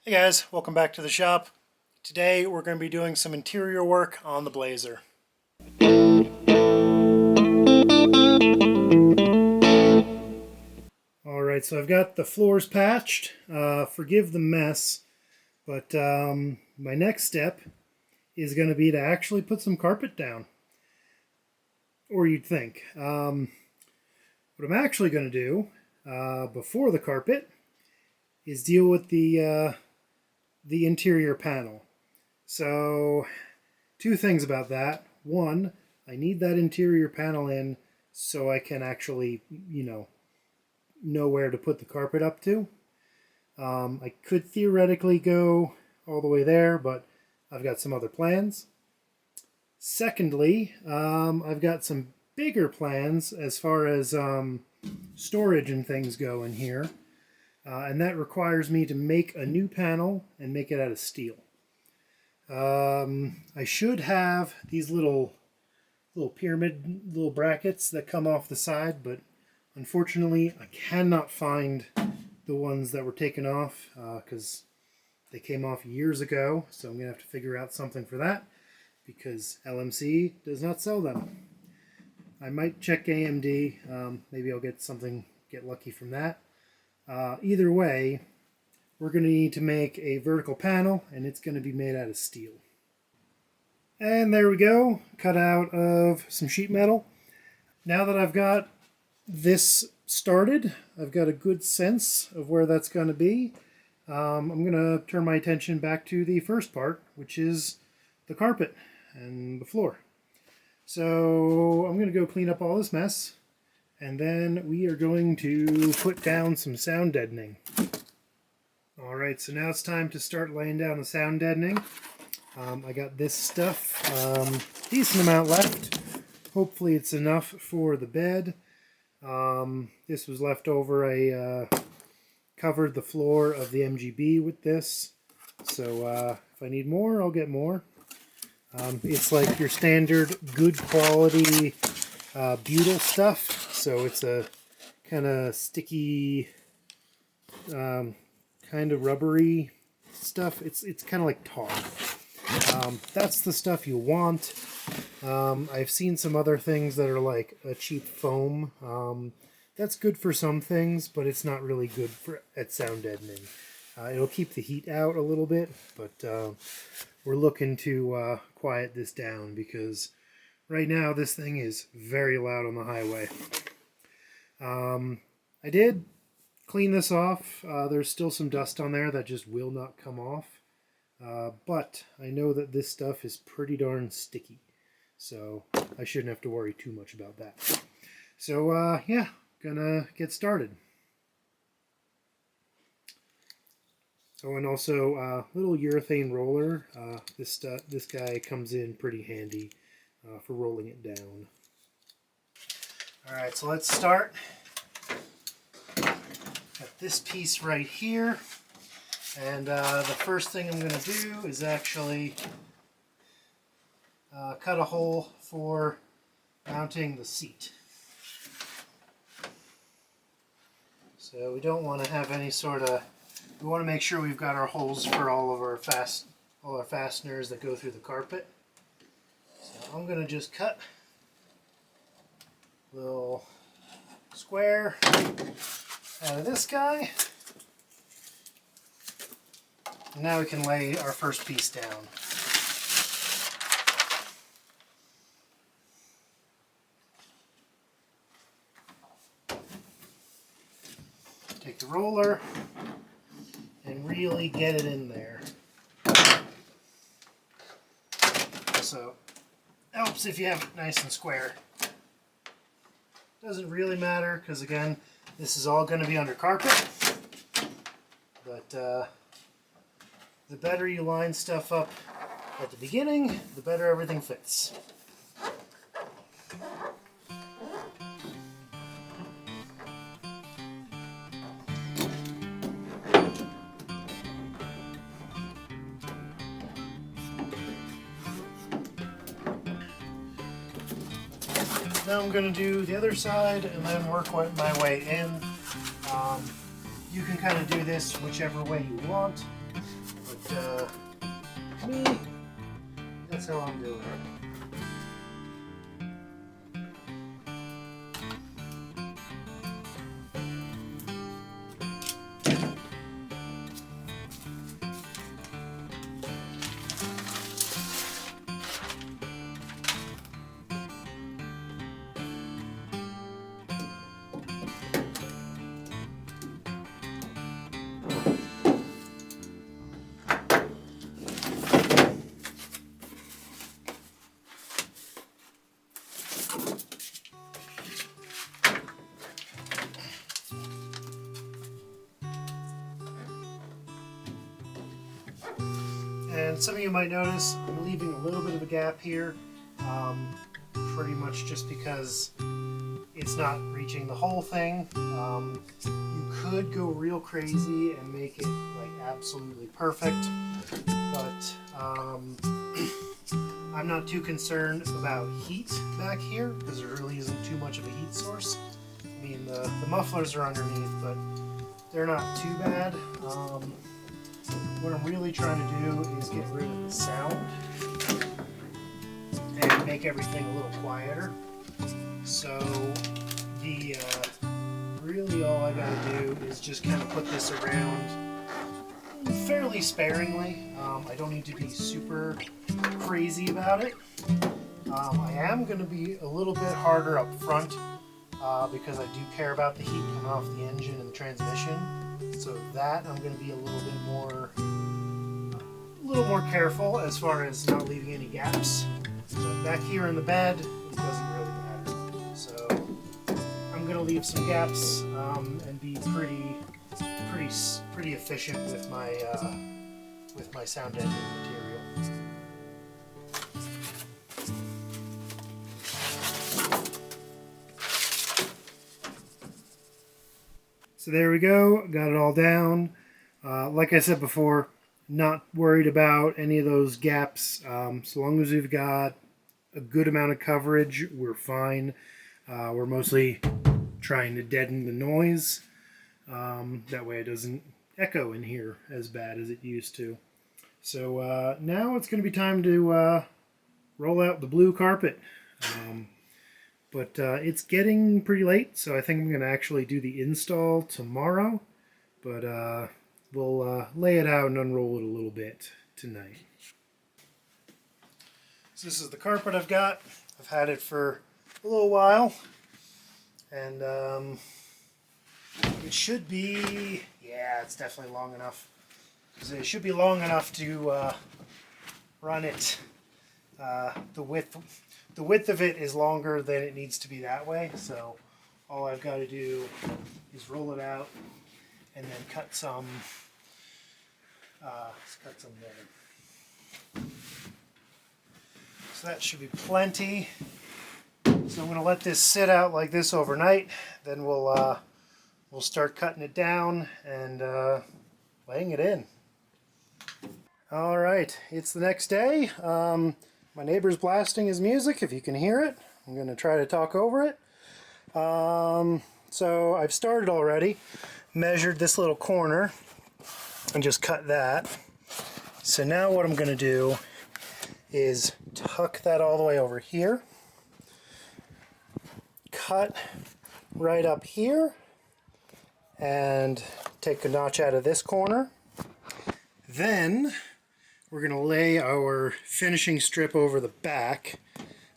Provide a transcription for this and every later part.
Hey guys, welcome back to the shop. Today we're going to be doing some interior work on the Blazer. Alright, so I've got the floors patched. Forgive the mess, but my next step is going to be to actually put some carpet down. Or you'd think. What I'm actually going to do before the carpet is deal with the interior panel. So, two things about that. One, I need that interior panel in so I can actually, know where to put the carpet up to. I could theoretically go all the way there, but I've got some other plans. Secondly, I've got some bigger plans as far as storage and things go in here. And that requires me to make a new panel and make it out of steel. I should have these little pyramid, little brackets that come off the side, but unfortunately I cannot find the ones that were taken off because they came off years ago, so I'm going to have to figure out something for that because LMC does not sell them. I might check AMD, maybe I'll get lucky from that. Either way, we're going to need to make a vertical panel, and it's going to be made out of steel. And there we go, cut out of some sheet metal. Now that I've got this started, I've got a good sense of where that's going to be. I'm going to turn my attention back to the first part, which is the carpet and the floor. So I'm going to go clean up all this mess. And then we are going to put down some sound deadening. Alright, so now it's time to start laying down the sound deadening. I got this stuff, decent amount left. Hopefully it's enough for the bed. This was left over. I covered the floor of the MGB with this. So if I need more, I'll get more. It's like your standard good quality butyl stuff. So it's a kind of sticky, kind of rubbery stuff. It's kind of like tar. That's the stuff you want. I've seen some other things that are like a cheap foam. That's good for some things, but it's not really good at sound deadening. It'll keep the heat out a little bit, but we're looking to quiet this down because right now this thing is very loud on the highway. I did clean this off. There's still some dust on there that just will not come off. But I know that this stuff is pretty darn sticky. So I shouldn't have to worry too much about that. So yeah, gonna get started. Oh, and also little urethane roller. This guy comes in pretty handy for rolling it down. Alright, so let's start. Got this piece right here. And the first thing I'm going to do is actually cut a hole for mounting the seat. So we don't want to have any sort of... We want to make sure we've got our holes for all our fasteners that go through the carpet. So I'm going to just cut a little square out of this guy. And now we can lay our first piece down. Take the roller and really get it in there. Also helps if you have it nice and square. Doesn't really matter because again, this is all going to be under carpet. But the better you line stuff up at the beginning, the better everything fits. Now I'm going to do the other side and then work my way in. You can kind of do this whichever way you want. me, that's how I'm doing it. And some of you might notice I'm leaving a little bit of a gap here, pretty much just because it's not reaching the whole thing. You could go real crazy and make it like absolutely perfect, but I'm not too concerned about heat back here because there really isn't too much of a heat source. I mean, the mufflers are underneath, but they're not too bad. What I'm really trying to do is get rid of the sound and make everything a little quieter. So really all I gotta do is just kind of put this around fairly sparingly. I don't need to be super crazy about it. I am going to be a little bit harder up front because I do care about the heat coming off the engine and the transmission. So that I'm going to be a little more careful as far as not leaving any gaps. But back here in the bed, it doesn't really matter. So I'm going to leave some gaps and be pretty efficient with my sound deadening material. So there we go, got it all down. Like I said before, not worried about any of those gaps. So long as we've got a good amount of coverage, we're fine. We're mostly trying to deaden the noise. That way it doesn't echo in here as bad as it used to. So now it's going to be time to roll out the blue carpet. But it's getting pretty late, so I think I'm going to actually do the install tomorrow. But we'll lay it out and unroll it a little bit tonight. So this is the carpet I've got. I've had it for a little while. And it should be, yeah, it's definitely long enough. It should be long enough to run it. The width of it is longer than it needs to be that way, so all I've got to do is roll it out and then cut some there. So that should be plenty. So I'm going to let this sit out like this overnight. Then we'll start cutting it down and laying it in. All right, it's the next day. My neighbor's blasting his music, if you can hear it. I'm going to try to talk over it. So I've started already, measured this little corner, and just cut that. So now what I'm going to do is tuck that all the way over here, cut right up here, and take a notch out of this corner. Then we're going to lay our finishing strip over the back,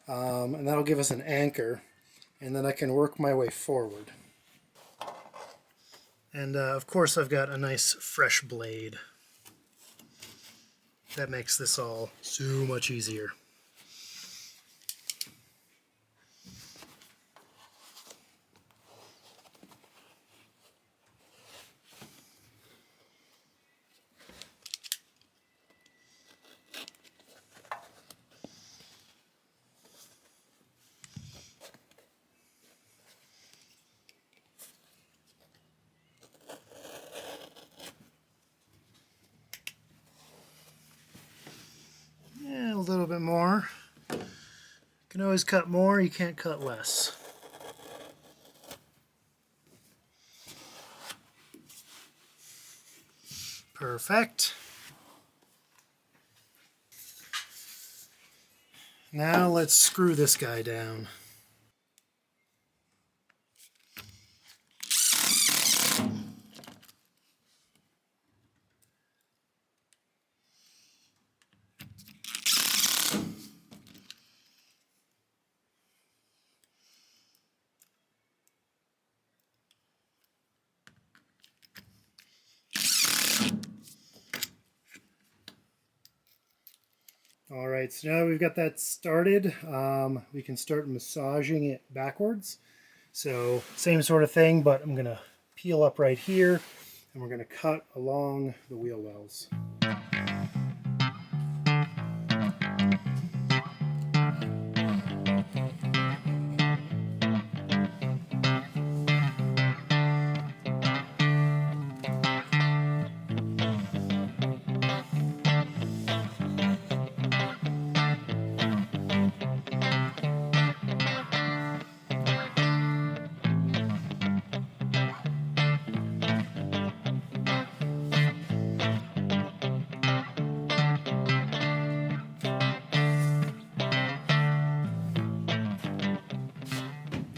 and that'll give us an anchor, and then I can work my way forward. And of course I've got a nice fresh blade. That makes this all so much easier. A little bit more. You can always cut more, you can't cut less. Perfect. Now let's screw this guy down. All right, so now that we've got that started, we can start massaging it backwards. So same sort of thing, but I'm gonna peel up right here and we're gonna cut along the wheel wells.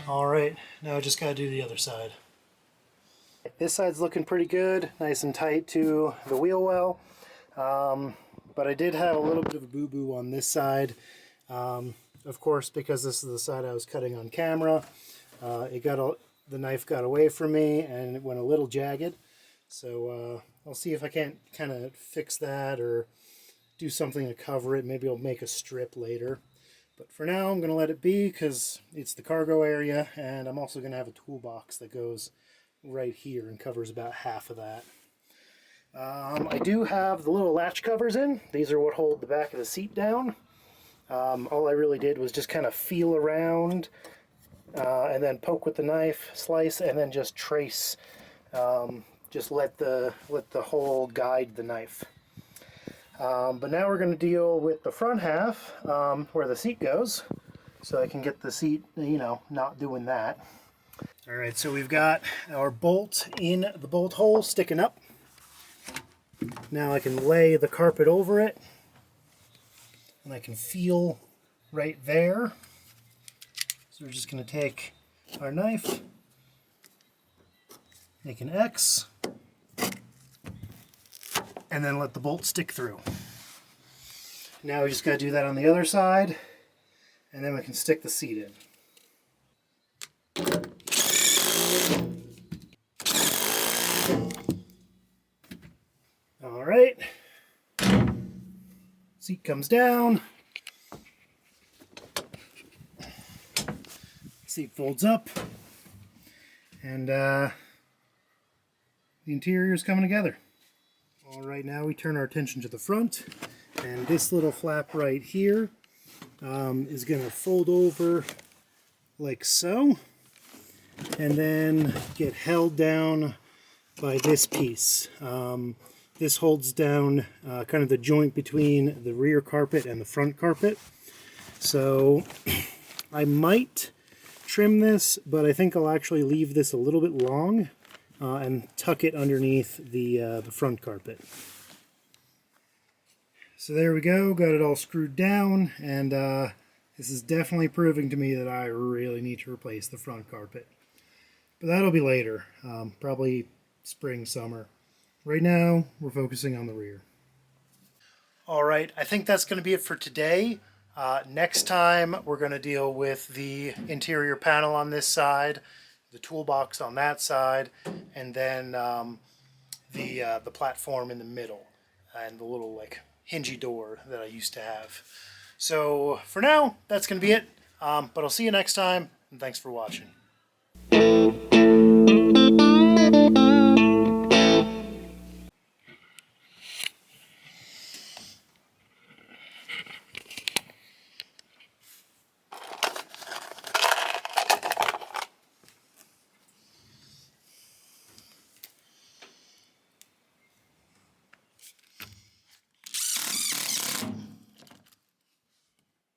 All right, now I just gotta do the other side. This side's looking pretty good, nice and tight to the wheel well. But I did have a little bit of a boo-boo on this side. Of course, because this is the side I was cutting on camera, the knife got away from me and it went a little jagged. So I'll see if I can't kind of fix that or do something to cover it. Maybe I'll make a strip later. But for now, I'm going to let it be because it's the cargo area, and I'm also going to have a toolbox that goes right here and covers about half of that. I do have the little latch covers in. These are what hold the back of the seat down. All I really did was just kind of feel around and then poke with the knife, slice, and then just trace. Just let the hole guide the knife. But now we're going to deal with the front half where the seat goes, so I can get the seat, not doing that. All right, so we've got our bolt in the bolt hole sticking up. Now I can lay the carpet over it, and I can feel right there. So we're just going to take our knife, make an X, and then let the bolt stick through. Now we just got to do that on the other side, and then we can stick the seat in. All right, seat comes down, seat folds up, and the interior is coming together. All right, now we turn our attention to the front, and this little flap right here is going to fold over like so, and then get held down by this piece. This holds down kind of the joint between the rear carpet and the front carpet. So I might trim this, but I think I'll actually leave this a little bit long and tuck it underneath the front carpet. So there we go, got it all screwed down, and this is definitely proving to me that I really need to replace the front carpet. But that'll be later, probably spring, summer. Right now, we're focusing on the rear. All right, I think that's going to be it for today. Next time, we're going to deal with the interior panel on this side, the toolbox on that side, and then the platform in the middle, and the little hingy door that I used to have. So for now, that's going to be it. But I'll see you next time, and thanks for watching.